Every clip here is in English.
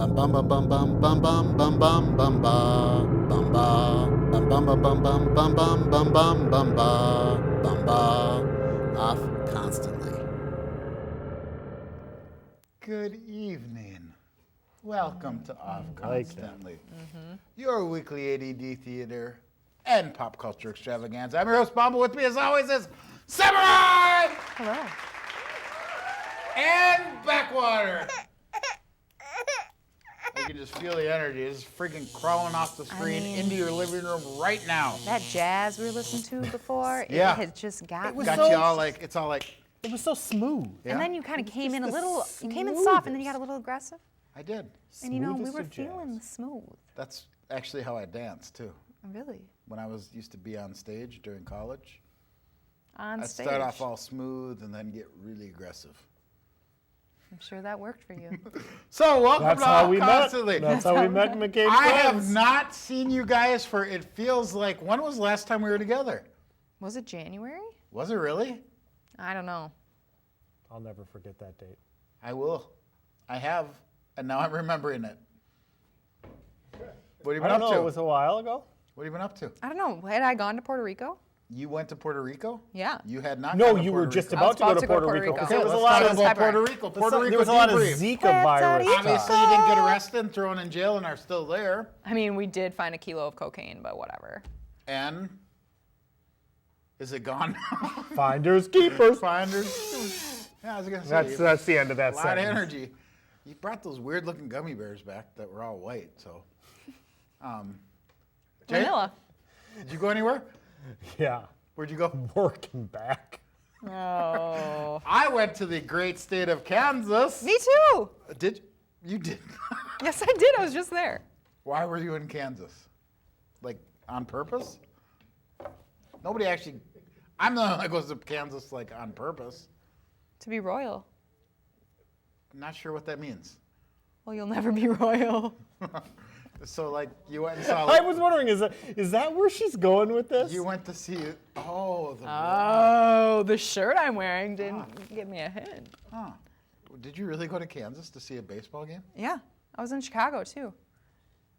Bum bum bum bum bum bum bum bum bum bum ba bum ba bum bum bum bum bum bum bum bum bum bum ba bum ba. Off constantly. Good evening. Welcome to Off like Constantly, your weekly ADD theater and pop culture extravaganza. I'm your host, Bumble. With me, as always, is Samurai Hello. and Backwater. You can just feel the energy. It's freaking crawling off the screen into your living room right now. That jazz we were listening to before, Yeah. it had just got me. Got so- you all like, it's all like, It was so smooth. yeah, And then you kind of came in a the little, you came in soft and then you got a little aggressive. I did. And you know, we Smoothest were of jazz. feeling the smooth. That's actually how I danced, too. Really. When I used to be on stage during college. On I'd stage. start off all smooth and then get really aggressive. I'm sure that worked for you. So welcome That's to how Off we Constantly. met. That's how we met and became I friends. have not seen you guys for, it feels like, when was the last time we were together? Was it January? Was it really? I don't know. I'll never forget that date. I will. I have, and now I'm remembering it. What have you I been don't up know. to? It was a while ago. What have you been up to? I don't know. Had I gone to Puerto Rico? You went to Puerto Rico? Yeah. You had not No, gone to you Puerto were just Rico. about to go to Puerto Rico. Okay, There was a let's lot talk of about February. Puerto Rico. Puerto Rico there was a lot of debrief. Zika virus. Rico. Obviously, you didn't get arrested and thrown in jail and are still there. I mean, we did find a kilo of cocaine, but whatever. And is it gone now? Finders keepers. Finders. Yeah, I was gonna say. That's the end of that A lot sentence. of energy. You brought those weird-looking gummy bears back that were all white. So, Jay, Vanilla. did you go anywhere? Yeah, Where'd you go? working back. Oh. I went to the great state of Kansas. Me too. Did you? Did. Yes, I did. I was just there. Why were you in Kansas? Like on purpose? Nobody actually. I'm the one that goes to Kansas like on purpose. To be royal. I'm not sure what that means. Well, you'll never be royal. So like you went and saw. I was wondering, is that where she's going with this? You went to see. Oh, the. Oh, the shirt I'm wearing didn't give me a hint. Huh. Did you really go to Kansas to see a baseball game? Yeah, I was in Chicago too.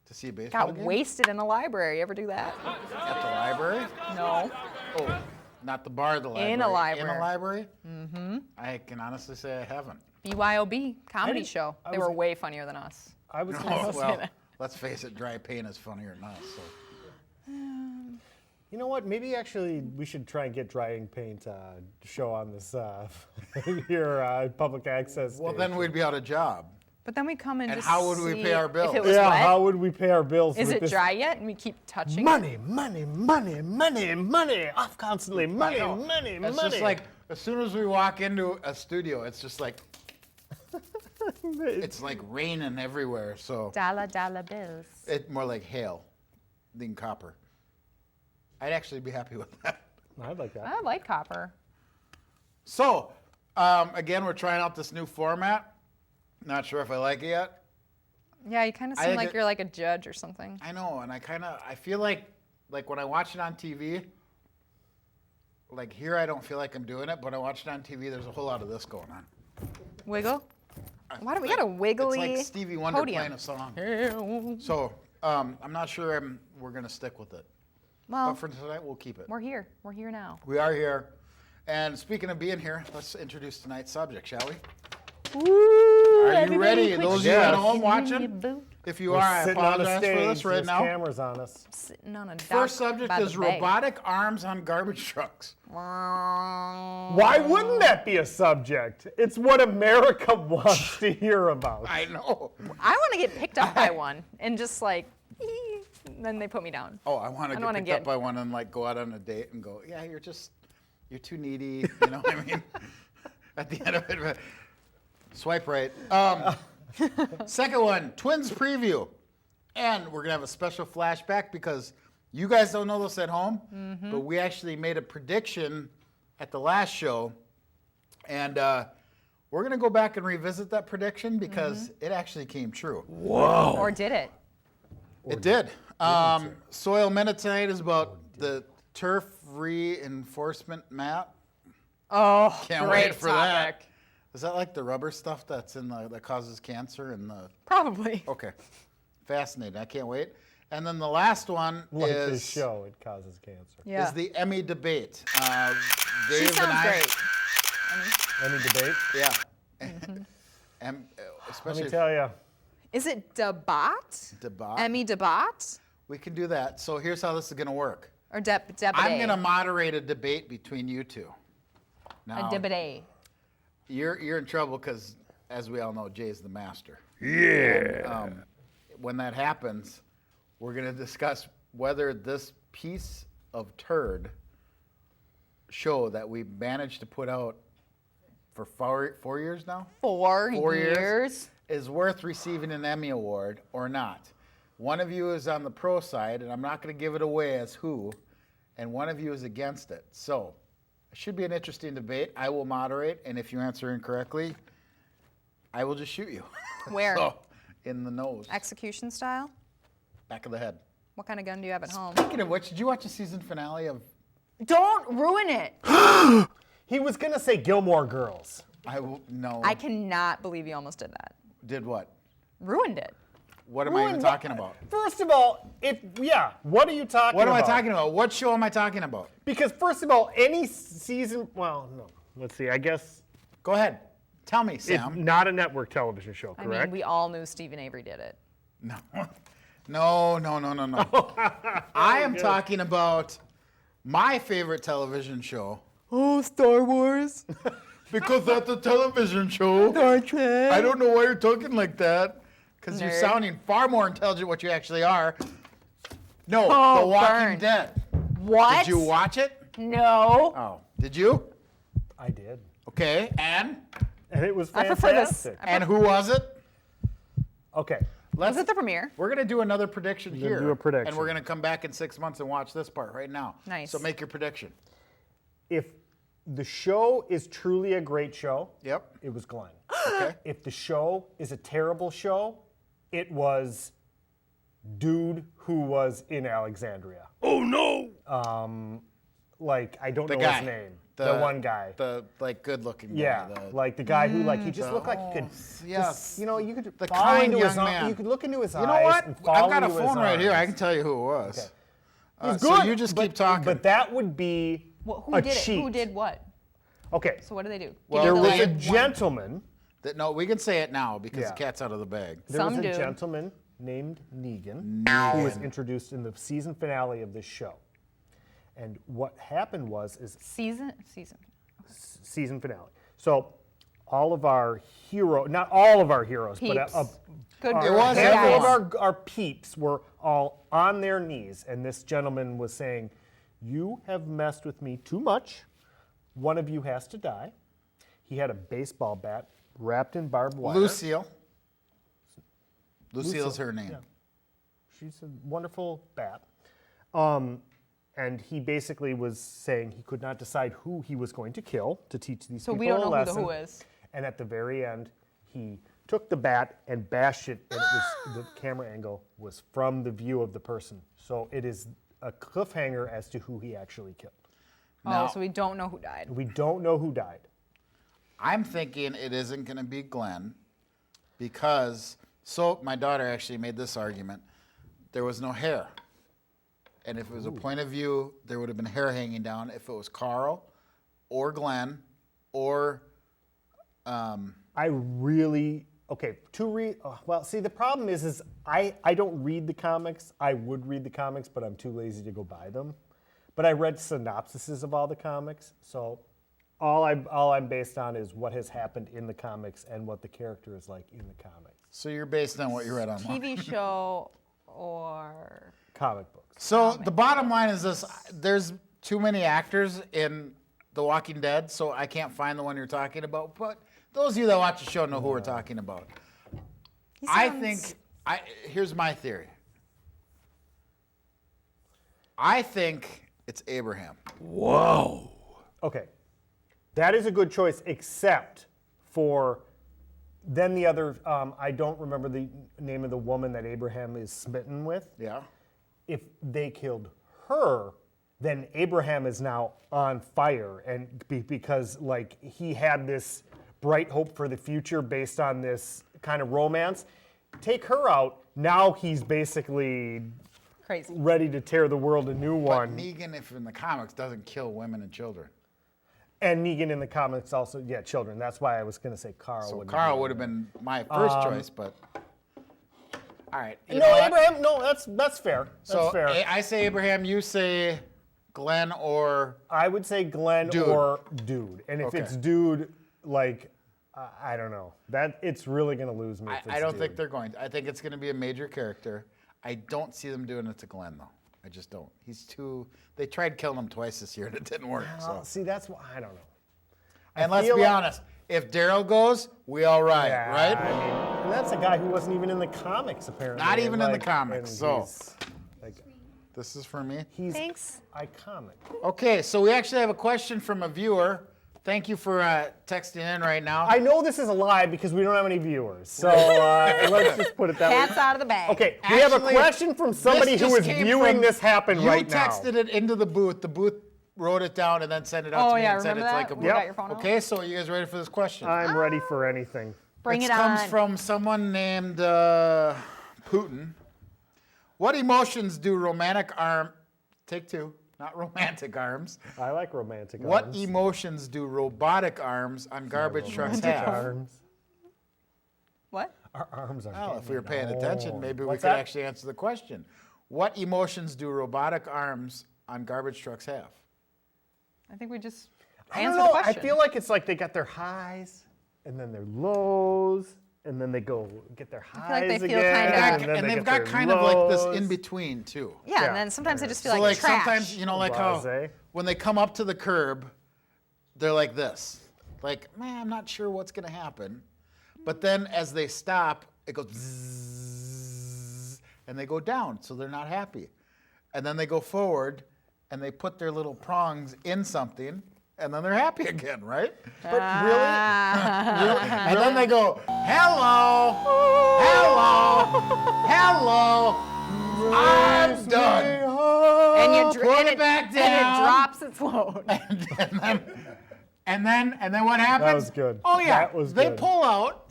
To see a baseball Got game? wasted in the library. You ever do that? At the library? No. Oh, not the bar, the library. In a library. In a library? Mm-hmm. I can honestly say I haven't. BYOB comedy didn't- show. I They was- were way funnier than us. I was. Oh, say well, that. let's face it, dry paint is funnier than us. So. You know what? Maybe actually we should try and get drying paint show on this your public access. Well, station. then we'd be out of job. But then we come and And just how would we see pay our bills? If it was Yeah, wet. how would we pay our bills? Is with it this dry yet? And we keep touching it. Money, money, money, money, money, off constantly. Money, I know. money, It's money. just like, as soon as we walk into a studio, it's just like, it's like raining everywhere. So Dollar bills. it's more like hail than copper. I'd actually be happy with that. I'd like that. I like copper. So, again, we're trying out this new format. Not sure if I like it yet. Yeah, you kind of I seem think like it- you're like a judge or something. I know, and I feel like when I watch it on TV, like here I don't feel like I'm doing it, but I watch it on TV, there's a whole lot of this going on. Wiggle. Why do we got a wiggly It's like Stevie Wonder podium? playing a song. So, I'm not sure we're going to stick with it. Well, But for tonight, we'll keep it. we're here. We're here now. We are here. And speaking of being here, let's introduce tonight's subject, shall we? Woo, Are you ready? Those of you at home watching? If you We're are, I sitting on a apologize stage. for this right There's now. cameras on us. Sitting on a dock First subject by the is bay. robotic arms on garbage trucks. Why wouldn't that be a subject? It's what America wants to hear about. I know. I want to get picked up by one and just like, then they put me down. Oh, I want to I get wanna picked get- up by one and like go out on a date and go, yeah, you're too needy. You know what I mean? At the end of it, but swipe right. Second one, Twins preview. And we're going to have a special flashback because you guys don't know this at home, but we actually made a prediction at the last show. And we're going to go back and revisit that prediction because it actually came true. Whoa. Or did it? It did. Soil Minute tonight is about the turf reinforcement map. Oh, Can't great wait for topic. Is that like the rubber stuff that's in the that causes cancer and the? Probably. Okay, fascinating. I can't wait. And then the last one Like is this show, it causes cancer. Yeah. is the Emmy debate. She Dave and sounds I, great. Any debate? Yeah. Mm-hmm. And Let especially me tell you. Is it Debat? Debat. Emmy Debat? We can do that. So here's how this is going to work. Or Debat? I'm going to moderate a debate between you two. Now, A Debat. you're in trouble because, as we all know, Jay's the master. Yeah. And, when that happens, we're going to discuss whether this piece of turd show that we managed to put out for 4 years now 4 4 years years. is worth receiving an Emmy Award or not. One of you is on the pro side, and I'm not going to give it away as who, and one of you is against it. So it should be an interesting debate. I will moderate, and if you answer incorrectly, I will just shoot you. Where? So, in the nose, Execution style? back of the head. What kind of gun do you have at home? Speaking of which, did you watch the season finale of? Don't ruin it. He was going to say Gilmore Girls. No. I cannot believe you almost did that. Did what? Ruined it. What am I even talking about? First of all, what are you talking What about? am I talking about? What show am I talking about? Because first of all, any season, well, no. Let's see, I guess Go ahead. Tell me, it's Sam. not a network television show, I correct? mean, we all knew Stephen Avery did it. No. No. I am talking about my favorite television show. Oh, Star Wars. Because that's a television show. Star Trek. I don't know why you're talking like that. Because you're Nerd. sounding far more intelligent what you actually are. No, Oh, The Walking burn. Dead. What? Did you watch it? No. Oh. Did you? I did. Okay. And And it was I fantastic. prefer this. and who was it? Okay. Was it the premiere? We're going to do another prediction gonna here. do a prediction. And we're going to come back in 6 months and watch this part right now. Nice. So make your prediction. If the show is truly a great show, Yep. it was Glenn. Okay. If the show is a terrible show, it was dude who was in Alexandria. Oh, no. Like, I don't The know guy. his name. The one guy. The, good-looking guy. Yeah, like the guy who, like, he just looked like he could, yes. just, you know, you could The fall kind into his young eye- man. You could look into his eyes. You know what? And fall I've got a into his phone right here. I arms. can tell you who it was. Okay. He's So good, you just but- keep talking. But that would be Who a did cheat. it? Who did what? Okay. So what did they do? Well, There Give me was the a one- gentleman. No, we can say it now because Yeah. the cat's out of the bag. There Some was a dude. gentleman named Negan who was introduced in the season finale of this show. And what happened was season. season finale. So all of our not all of our heroes, but Peeps. Good our, It was handful of everyone. our peeps were all on their knees. And this gentleman was saying, "You have messed with me too much. One of you has to die." He had a baseball bat wrapped in barbed wire. Lucille. Lucille's her name. Yeah. She's a wonderful bat. And he basically was saying he could not decide who he was going to kill to teach these So people we don't a know who lesson. the who is. And at the very end, he took the bat and bashed it, and it was the camera angle was from the view of the person. So it is a cliffhanger as to who he actually killed. Now- Oh, so we don't know who died. We don't know who died. I'm thinking it isn't going to be Glenn because, so my daughter actually made this argument. There was no hair. And if it was a point of view, there would have been hair hanging down if it was Carl or Glenn or I really well, see, the problem is I don't read the comics. I would read the comics, but I'm too lazy to go buy them. But I read synopsises of all the comics, so all I'm based on is what has happened in the comics and what the character is like in the comics. so you're based on what you read online. TV show or Comic books. So the bottom line is this: there's too many actors in The Walking Dead, so I can't find the one you're talking about. But those of you that watch the show know who we're talking about. I think here's my theory. I think it's Abraham. Okay, that is a good choice, except for then the other. I don't remember the name of the woman that Abraham is smitten with. Yeah. If they killed her, then Abraham is now on fire, and because like he had this bright hope for the future based on this kind of romance. Take her out. Now he's basically Crazy. ready to tear the world a new But one. Negan, if in the comics, doesn't kill women and children. And Negan in the comics also, children. That's why I was going to say Carl. So wouldn't Carl be would have been my first choice, but all right. you No, know what? Abraham. No, that's fair. That's So fair. I say Abraham, you say Glenn or I would say Glenn Dude. or Dude. And if Okay. it's Dude, like, I don't know. That it's really going to lose me. If it's I don't Dude. think they're going to. I think it's going to be a major character. I don't see them doing it to Glenn though. I just don't. He's too. They tried killing him twice this year and it didn't work. So. See, that's why I don't know. And let's feel be like- honest. If Daryl goes, we all riot, Yeah, right? I mean, and that's a guy who wasn't even in the comics, apparently. Not even in the Like, comics, and so. he's, like, This is for me. he's Thanks. iconic. Okay, so we actually have a question from a viewer. Thank you for texting in right now. I know this is a lie because we don't have any viewers, so let's just put it that Cat's way. out of the bag. Okay, we have a Actually, question from somebody This who just is came viewing from- this happen right now. You texted it into the booth. The booth wrote it down and then sent it out Oh, to me yeah, and said remember it's that? like a We book. got your phone out? Okay, so you guys ready for this question? I'm ready for anything. Bring This it on. comes from someone named Putin. What emotions do take two, not romantic arms. I like romantic What arms. emotions do robotic arms on garbage trucks Romantic have? arms. What? Our arms are. Well, if we were getting paying it. attention, Oh. maybe we What's could that? actually answer the question. What emotions do robotic arms on garbage trucks have? I think we just I don't answered know. the I question. feel like it's like they got their highs and then their lows and then they go get their highs like they feel again. kinda- and then And they they've get got their kind of like this lows. in between too. yeah, Yeah. and then sometimes I just feel So like, like trash. sometimes, you know, like how Blase. when they come up to the curb, they're like this. Like, man, I'm not sure what's gonna happen. But then as they stop, it goes bzzz, and they go down, so they're not happy. And then they go forward and they put their little prongs in something, and then they're happy again, right? But really, And then they go, hello, hello, hello, I'm done. and you Put it back and down. it drops its load. And then what happens? That was good. Oh yeah, That was they good. pull out,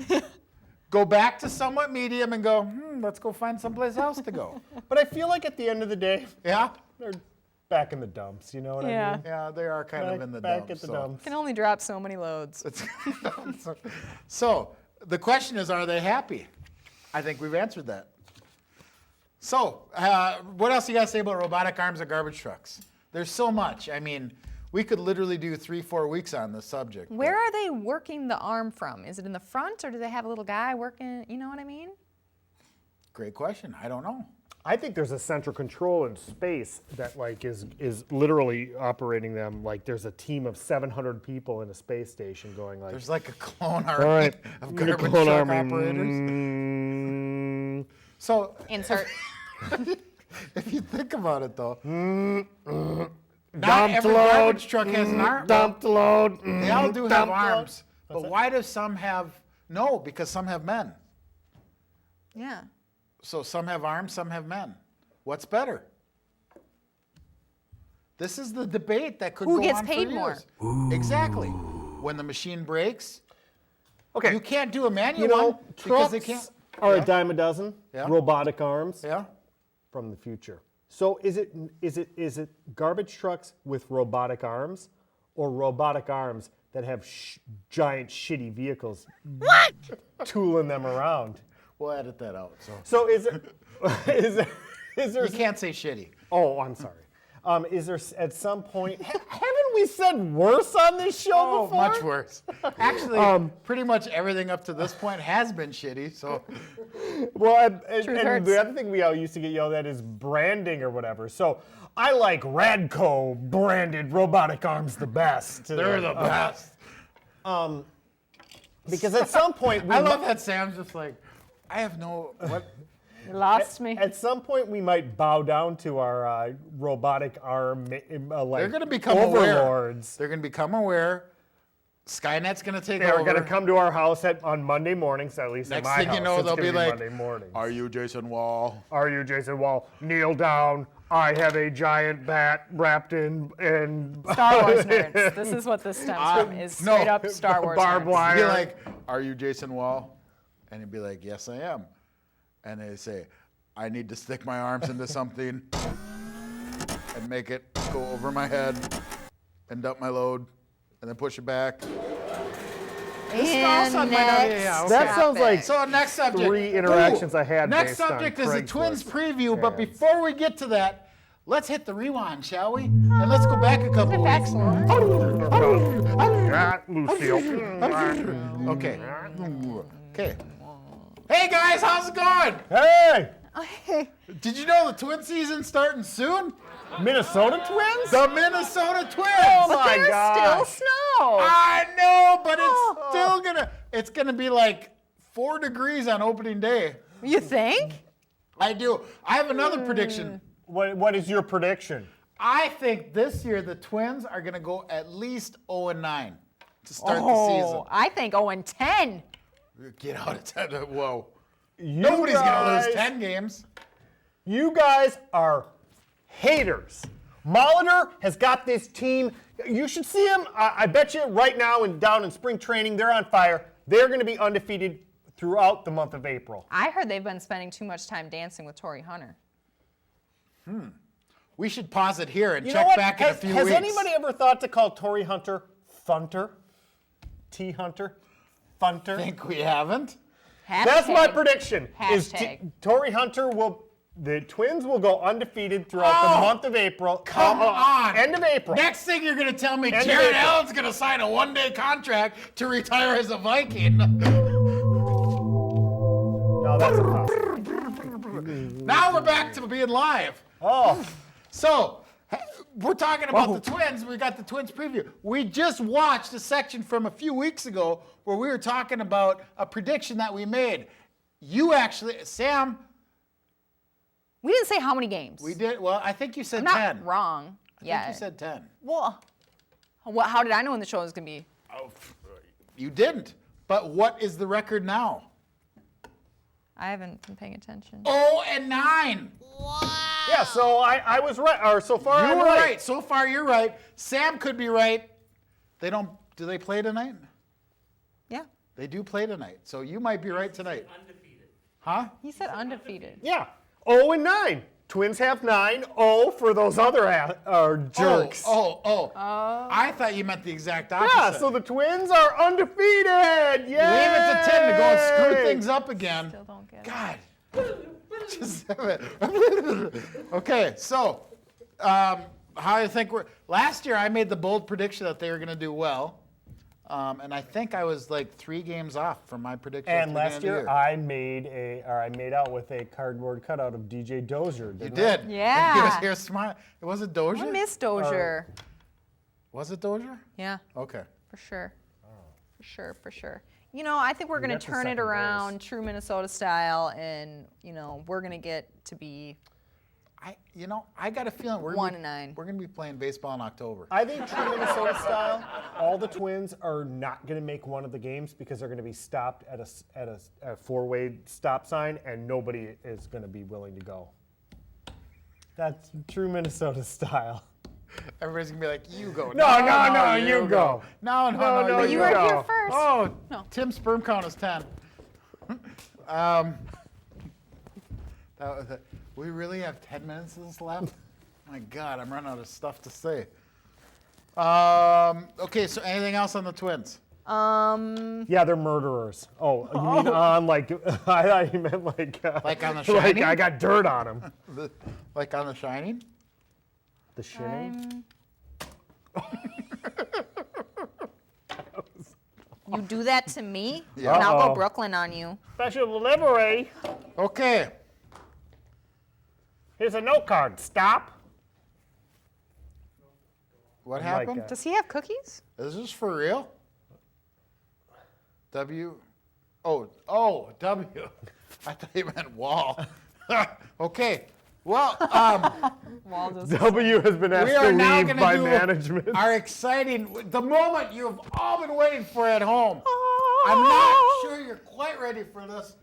go back to somewhat medium, and go, let's go find someplace else to go. but I feel like at the end of the day, Yeah, they're back in the dumps. You know what I Yeah. mean? yeah, they are kind of in the back dumps. at the so. dumps. Can only drop so many loads. So the question is, are they happy? I think we've answered that. So what else you guys say about robotic arms and garbage trucks? There's so much. I mean, we could literally do 3-4 weeks on this subject. but- Where are they working the arm from? Is it in the front, or do they have a little guy working? You know what I mean? Great question. I don't know. I think there's a central control in space that like is literally operating them. Like there's a team of 700 people in a space station going like. There's like a clone army all right, of the garbage clone truck army, operators. So Insert. if you think about it, though, not Dump every load, garbage truck has an arm. Dump the load. They all do have dump load. arms, but why do some have no? Because some have men. Yeah. So some have arms, some have men. What's better? This is the debate that could Who go gets on paid for more? years. Exactly. When the machine breaks, Okay. you can't do a manual You know, one because they trucks can't. are Yeah. a dime a dozen. Yeah. Robotic arms Yeah. from the future. So is it garbage trucks with robotic arms, or robotic arms that have giant shitty vehicles tooling them around? We'll edit that out. So So is it is there you can't say shitty. Oh, I'm sorry. Is there at some point? Haven't we said worse on this show Oh, before? much worse. Actually, pretty much everything up to this point has been shitty. So Well, and hurts. the other thing we all used to get yelled at is branding or whatever. So I like Radco branded robotic arms the best. they're the best. Because at some point we I love that Sam's just like, I have no what. You lost me. At some point, we might bow down to our robotic arm, like They're going to become aware. overlords. They're going to become aware. Skynet's going to take They're over. going to come to our house on Monday mornings, at least Next in my thing house. you know, it's they'll gonna be like, Monday mornings. "Are you Jason Wall?" Are you Jason Wall? Kneel down. I have a giant bat wrapped in Star Wars nerds. This is what this stems from, is straight up Star Wars barbed nerds. wire. Be like, are you Jason Wall? And he'd be like, yes, I am. And they say, I need to stick my arms into something and make it go over my head and dump my load and then push it back. And next That sounds like So next subject. 3 interactions I had Next based on subject is the Craigslist Twins preview, but ads. before we get to that, let's hit the rewind, shall we? And let's go back a couple of weeks. Lucille. Okay. Okay. Hey guys, how's it going? Hey! Did you know the Twin season's starting soon? Minnesota Twins? The Minnesota Twins. Oh my There's gosh. still snow. I know, but it's gonna be like 4 degrees on opening day. You think? I do. I have another prediction. What is your prediction? I think this year the Twins are gonna go at least 0-9 to start the season. I think 0-10. Get out of 10. Whoa. You Nobody's gonna guys- lose 10 games. You guys are haters. Molitor has got this team. You should see him. I bet you right now down in spring training, they're on fire. They're going to be undefeated throughout the month of April. I heard they've been spending too much time dancing with Torrey Hunter. We should pause it here and You know check what? back in a few Has weeks. anybody ever thought to call Torrey Hunter Thunter? T Hunter? Thunter? I think we haven't. That's my Hashtag. prediction. Hashtag. Torrey Hunter the Twins will go undefeated throughout the month of April. Come on. End of April. Next thing you're going to tell me End of Jared April. Allen's going to sign a 1-day contract to retire as a Viking. No, that's impossible. Now we're back to being live. Oh. So, we're talking about the Twins. We got the Twins preview. We just watched a section from a few weeks ago where we were talking about a prediction that we made. You actually, Sam, We didn't say how many games. we did, well, I think you said I'm not 10. wrong. I Yeah. think you said 10. Well, how did I know when the show was going to be? Oh, you didn't. But what is the record now? I haven't been paying attention. 0-9. Yeah, so I was right. Or so far You I'm were right. right. So far, you're right. Sam could be right. Do they play tonight? Yeah. They do play tonight. So you might be right tonight. Huh? He said undefeated. Yeah. 0-9. Twins have 9. 0 for those other jerks. Oh. I thought you meant the exact opposite. Yeah, so the Twins are undefeated. Yay! Leave it to 10 to go and screw things up again. Still don't get it. God. Just okay, so how I think last year I made the bold prediction that they were going to do well. And I think I was like 3 games off from my prediction. And at the last beginning year of I made out with a cardboard cutout of DJ Dozier. the year. You didn't I? did. Yeah. He was smart. Was it Dozier? I miss Dozier. Was it Dozier? Yeah, Okay. for sure. For sure. You know, I think we're going got to to turn it second around true Minnesota style, and, you know, we're going to get to be I got a feeling we're 1-9. We're going to be playing baseball in October. I think true Minnesota style, all the Twins are not going to make one of the games because they're going to be stopped at a 4-way stop sign, and nobody is going to be willing to go. That's true Minnesota style. Everybody's gonna be like, "You go." No, you go. No, No, You you were go. here first. Oh, No. Tim's sperm count is 10. We really have 10 minutes of this left? My God, I'm running out of stuff to say. Okay, so anything else on the Twins? Yeah, they're murderers. Oh, you mean on like, I thought you meant like on The like Shining? I got dirt on them. Like on The Shining? The shinning? You do that to me, Yeah. and I'll Uh-oh. go Brooklyn on you. Special delivery. Okay. Here's a note card. Stop. What like happened? that. Does he have cookies? Is this for real? W. Oh, W. I thought you meant wall. Okay. Well, W has been asked we are to now leave going by to do management. our exciting, the moment you've all been waiting for at home. I'm not sure you're quite ready for this,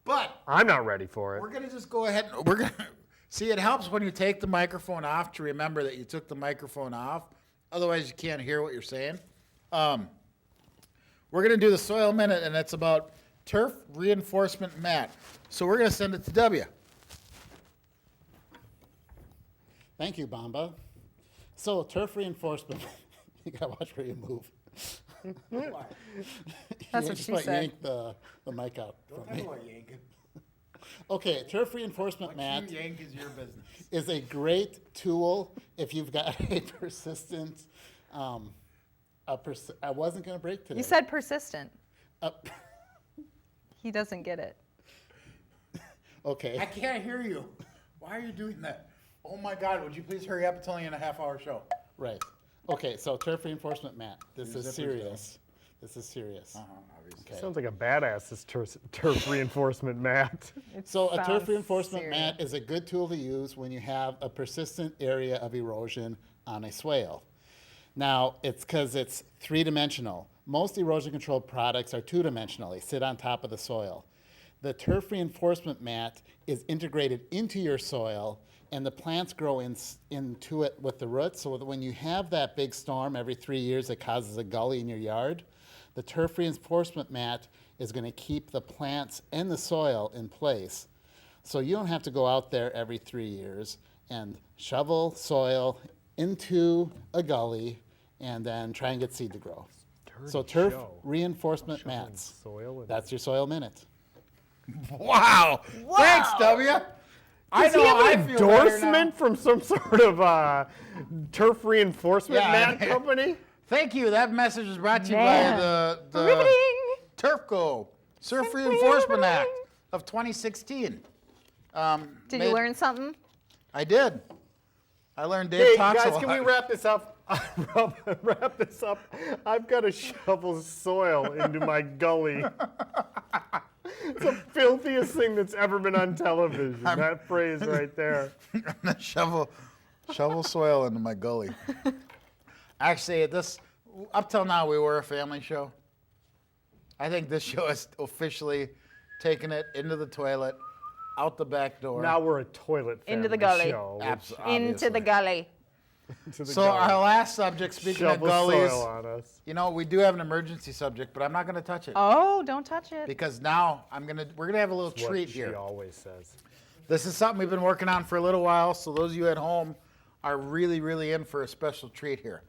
but I'm not ready for it. we're going to just go ahead and we're going to, See, it helps when you take the microphone off to remember that you took the microphone off. Otherwise, you can't hear what you're saying. We're going to do the soil minute, and it's about turf reinforcement mat. So we're going to send it to W. Thank you, Bamba. So turf reinforcement. You gotta watch where you move. That's what she said. Yank the mic out from me. Okay, turf reinforcement mat yank is your business. is a great tool if you've got a persistent. I wasn't gonna break today. You said persistent. Uh, He doesn't get it. okay. I can't hear you. Why are you doing that? Oh my God, would you please hurry up? It's only in a half-hour show. Right. Okay, so turf reinforcement mat. This Your is zipper's serious. This is serious. Obviously. Okay. Sounds like a badass turf reinforcement mat. So a turf Sounds reinforcement serious. mat is a good tool to use when you have a persistent area of erosion on a swale. Now, it's because it's three-dimensional. Most erosion control products are two-dimensional. They sit on top of the soil. The turf reinforcement mat is integrated into your soil, and the plants grow into it with the roots. So that when you have that big storm every 3 years that causes a gully in your yard, the turf reinforcement mat is going to keep the plants and the soil in place. So you don't have to go out there every 3 years and shovel soil into a gully and then try and get seed to grow. So turf show. reinforcement mats. soil in That's your soil minute. Wow. Thanks, W. Does he have I an feel better now. endorsement from some sort of turf reinforcement Yeah, mat I- company? Thank you. That message is brought to you Man. by the Riveting. TurfCo, Surf Reinforcement Act of 2016. Did you learn something? I did. I learned Dave Hey, talks a guys, lot. can we wrap this up? Wrap this up. I've got to shovel soil into my gully. It's the filthiest thing that's ever been on television. That phrase right there. shovel soil into my gully. Actually, up till now, we were a family show. I think this show has officially taken it into the toilet, out the back door. Now we're a toilet family Into the gully. show. Into the gully. Into the So gully. our last subject, speaking Shovel of gullies, soil on us. you know, we do have an emergency subject, but I'm not going to touch it Oh, don't touch it. because now we're gonna have a little What treat she here. always says. This is something we've been working on for a little while, so those of you at home are really, really in for a special treat here.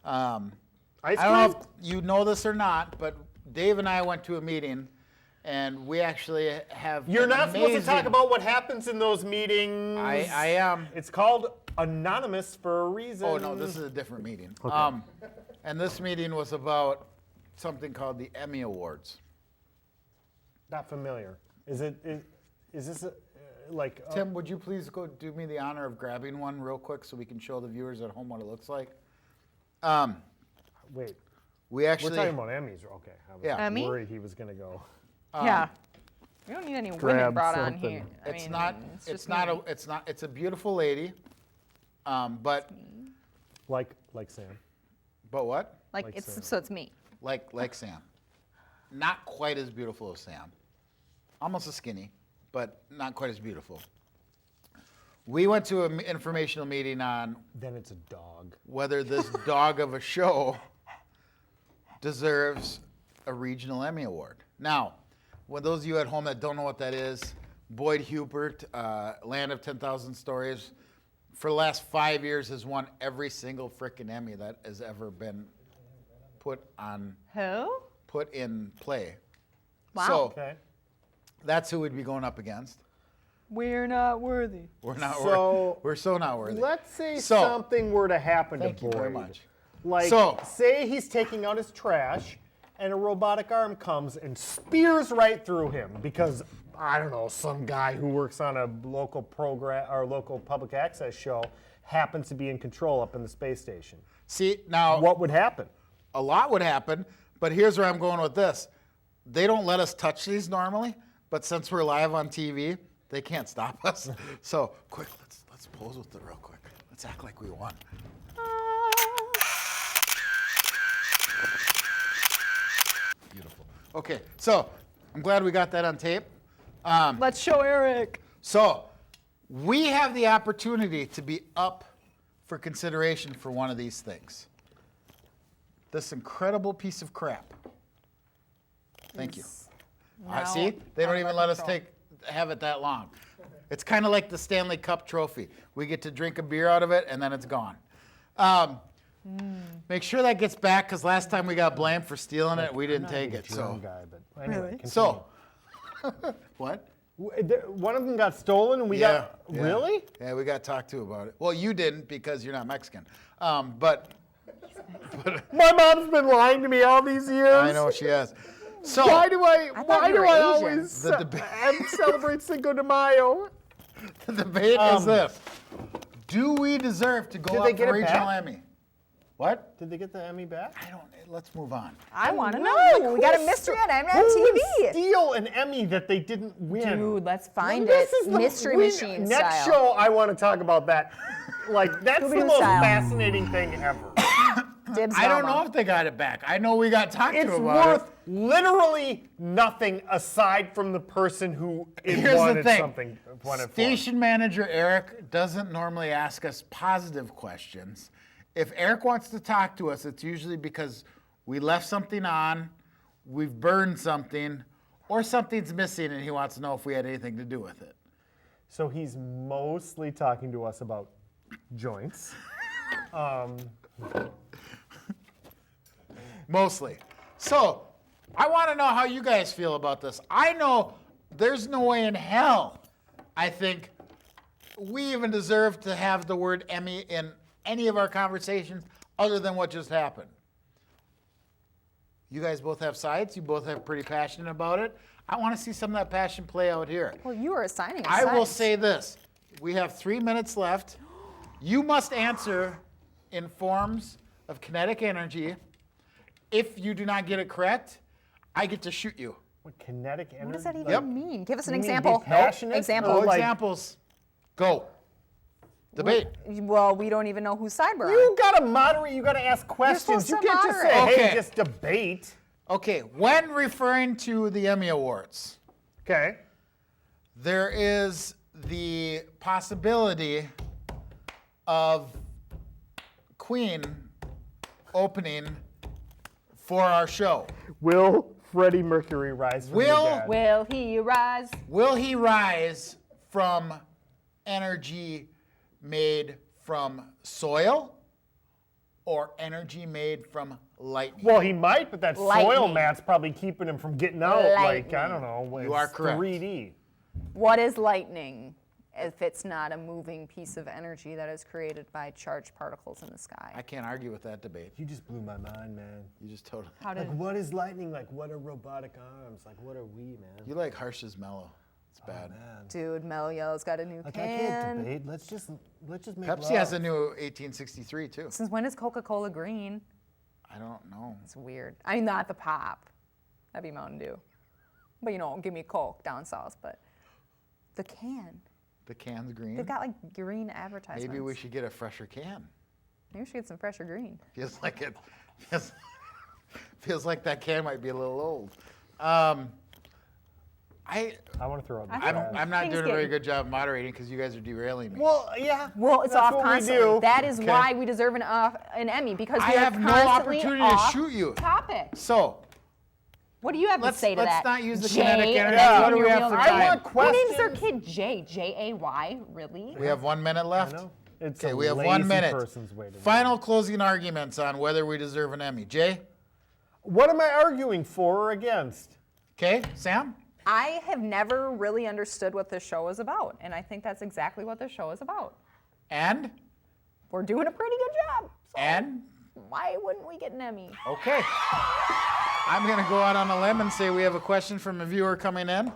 Ice I don't know if you know this or not, but Dave and I went to a meeting, and we actually have. You're an not supposed to amazing- talk about what happens in those meetings. I am. It's called anonymous for a reason. Oh no, this is a different meeting. And this meeting was about something called the Emmy Awards. Not familiar. Is this like? Tim, would you please go do me the honor of grabbing one real quick so we can show the viewers at home what it looks like? Wait, We actually. we're talking about Emmys. Okay, I was Yeah. Emmy? worried he was gonna go. Yeah. We don't need any women grab brought on something. here. I It's mean, not. It's It's just not. me. It's a beautiful lady. But Like Sam. what? Like like it's Sam. so it's me. Like Sam. Not quite as beautiful as Sam. Almost as skinny, but not quite as beautiful. We went to an informational meeting on Then it's a dog. whether this dog of a show deserves a regional Emmy Award. Now, when those of you at home that don't know what that is, Boyd Hubert, Land of 10,000 Stories, for the last 5 years has won every single frickin' Emmy that has ever been put in play. Wow. So Okay. that's who we'd be going up against. We're not worthy. We're not. So, we're so not worthy. Let's say So- something were to happen Thank to you Boyd. very much. Like, So- say he's taking out his trash, and a robotic arm comes and spears right through him because I don't know, some guy who works on a local program or local public access show happens to be in control up in the space station. See now, What would happen? a lot would happen, but here's where I'm going with this. They don't let us touch these normally, but since we're live on TV, they can't stop us. So quick, let's pose with it real quick. Let's act like we won. Beautiful. Okay, so I'm glad we got that on tape. Let's show Eric. So We have the opportunity to be up for consideration for one of these things. This incredible piece of crap. Thank you. now See, they don't out of even our let us control. have it that long. It's kind of like the Stanley Cup trophy. We get to drink a beer out of it, and then it's gone. Make sure that gets back, because last time we got blamed for stealing it, we didn't take it. Drum So, guy, but anyway, Really? continue. so what? One of them got stolen, and we got really. Yeah, we got talked to about it. Well, you didn't because you're not Mexican. But My mom's been lying to me all these years. I know she has. So Why do I thought you were always The debate- celebrate Cinco de Mayo? the debate is this: do we deserve to go Did up they get for it regional back? Emmy? What? Did they get the Emmy back? I don't. Let's move on. I want to Who- know. We got a who mystery st- on Who would MTV. steal an Emmy that they didn't win? Dude, let's find This it. is the- Mystery we- machine Next style. show, I want to talk about that. Like that's the Scooby-Doo most style. fascinating thing ever. Dibs I don't Mama. know if they got it back. I know we got talked It's to about worth literally nothing aside from the person who Here's wanted the thing. something. Wanted for. Station manager Eric doesn't normally ask us positive questions. If Eric wants to talk to us, it's usually because we left something on, we've burned something, or something's missing and he wants to know if we had anything to do with it. So he's mostly talking to us about joints. Mostly. So, I want to know how you guys feel about this. I know there's no way in hell I think we even deserve to have the word Emmy in any of our conversations other than what just happened. You guys both have sides. You both have pretty passionate about it. I want to see some of that passion play out here. Well, you are assigning a I will size. say this. We have 3 minutes left. You must answer in forms of kinetic energy. If you do not get it correct, I get to shoot you. What kinetic energy? What does that even Yep. mean? Give us an You mean be example. passionate? Example. No like- examples. Go. Debate. Well, we don't even know whose side we're on. You gotta moderate. You gotta ask questions. supposed You to can't just say, moderate. "Hey, Okay. just debate." Okay, when referring to the Emmy Awards, Okay. there is the possibility of Queen opening for our show. Will Freddie Mercury rise from Will- the dead? Will he rise? Will he rise from energy made from soil or energy made from lightning? Well, he might, but that soil Lightning. mat's probably keeping him from getting out. Like, Lightning. I don't know. You are it's correct. 3D. What is lightning if it's not a moving piece of energy that is created by charged particles in the sky? I can't argue with that debate. You just blew my mind, man. You just totally. How did Like, what is lightning? Like, what are robotic arms? Like, what are we, man? You like Harsh's mellow. It's bad. Man. Dude, Melio's got a new Like, I can't can. debate. Let's just make Pepsi love. has a new 1863 too. Since when is Coca-Cola green? I don't know. It's weird. I mean, not the pop. That'd be Mountain Dew. But you know, give me Coke down south. But the can. The can's green. They've got like green advertisements. Maybe we should get a fresher can. Maybe we should get some fresher green. Feels like it. Feels like that can might be a little old. I want to throw out the I trash. I'm not Things doing a very get- good job of moderating because you guys are derailing me. Well, yeah. Well, it's that's off what we constantly. do. That is Okay. why we deserve an Emmy because I we are have no constantly opportunity to off shoot you. Topic. So What do you have let's to say to that? not use the Jay, kinetic energy. that's What in do we your have real for name. time? I want Who names their questions. kid Jay? J-A-Y? Really? we have 1 minute I left. know. It's Okay, a we have lazy 1 minute. person's way to do it. Final closing arguments on whether we deserve an Emmy. Jay? What am I arguing for or against? Okay, Sam? I have never really understood what this show is about, and I think that's exactly what this show is about. And? We're doing a pretty good job. So And? why wouldn't we get an Emmy? Okay. I'm going to go out on a limb and say we have a question from a viewer coming in.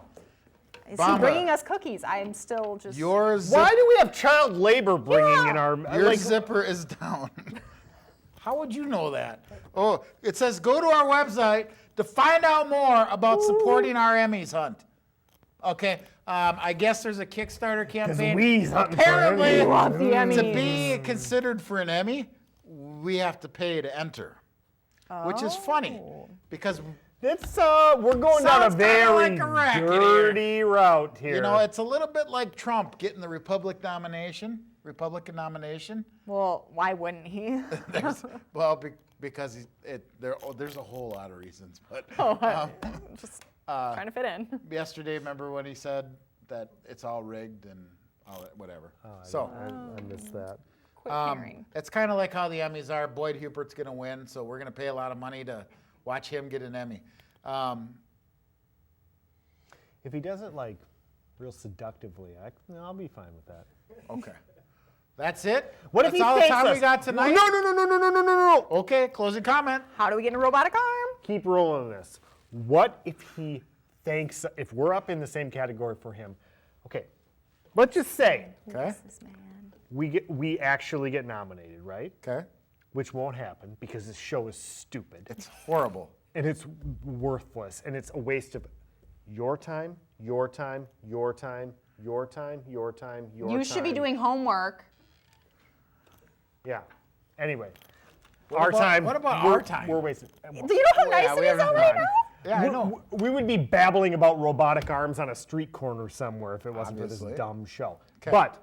Is Bamba. he bringing us cookies? I'm still just. Your, Why do we have child labor bringing in our your like? zipper is down. How would you know that? Oh, it says go to our website to find out more about supporting our Emmys hunt. Okay, I guess there's a Kickstarter campaign. we's hunting for Apparently, Emmys. We want the to Emmys. be considered for an Emmy, we have to pay to enter, which is funny Oh. because That's we're going down a Sounds kinda very like a racket here. dirty route here. You know, it's a little bit like Trump getting the Republican nomination. Well, why wouldn't he? Because there's a whole lot of reasons. But Just trying to fit in. yesterday, remember when he said that it's all rigged and all that, whatever. I missed that. Quick hearing. It's kind of like how the Emmys are. Boyd Hubert's going to win, so we're going to pay a lot of money to watch him get an Emmy. If he does it like real seductively, I'll be fine with that. Okay. That's it? What if That's he all the thanks time us? we got tonight? No. Okay, closing comment. How do we get in a robotic arm? Keep rolling this. What if he thanks? If we're up in the same category for him, okay. Let's just say Okay. This man. we actually get nominated, right? Okay. Which won't happen because this show is stupid. It's horrible. And it's worthless, and it's a waste of your time, your time, your time, your time, your time, your time. You should be doing homework. Yeah. Anyway, What our about- time. what about we're- our time? We're wasting. Do you know how nice we it is have out nothing right on. now? Yeah, I know. We would be babbling about robotic arms on a street corner somewhere if it wasn't for Obviously. this dumb show. 'Kay. But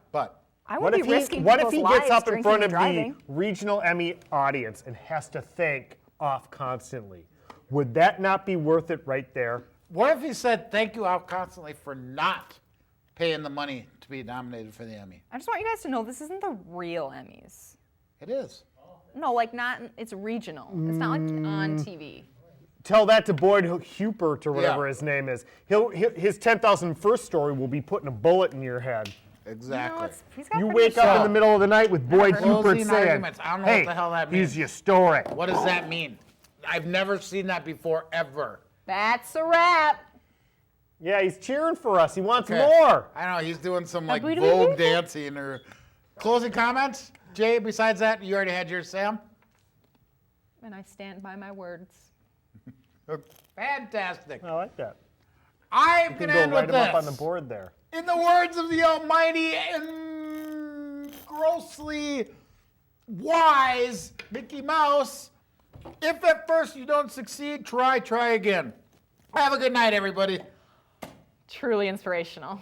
I what would if be risking what if people's he lives gets up in drinking front and of driving. the regional Emmy audience and has to thank off constantly? Would that not be worth it right there? What if he said thank you out constantly for not paying the money to be nominated for the Emmy? I just want you guys to know this isn't the real Emmys. It is. No, like not. It's regional. It's not like on TV. Tell that to Boyd Hubert or whatever Yeah. his name is. His 10,000 first story will be putting a bullet in your head. Exactly. He's got You pretty wake up in the middle of the night with Boyd Closing Hubert saying, arguments. I don't know "Hey, what the hell that here's means." your story." What does that mean? I've never seen that before, ever. That's a wrap. Yeah, he's cheering for us. He wants Okay. more. I don't know. He's doing some like booty Vogue booty? dancing or closing comments. Jay, besides that, you already had yours, Sam. And I stand by my words. Fantastic. I like that. I'm You can gonna go end write with him this. up on the board there. In the words of the almighty and grossly wise Mickey Mouse, if at first you don't succeed, try again. Have a good night, everybody. Truly inspirational.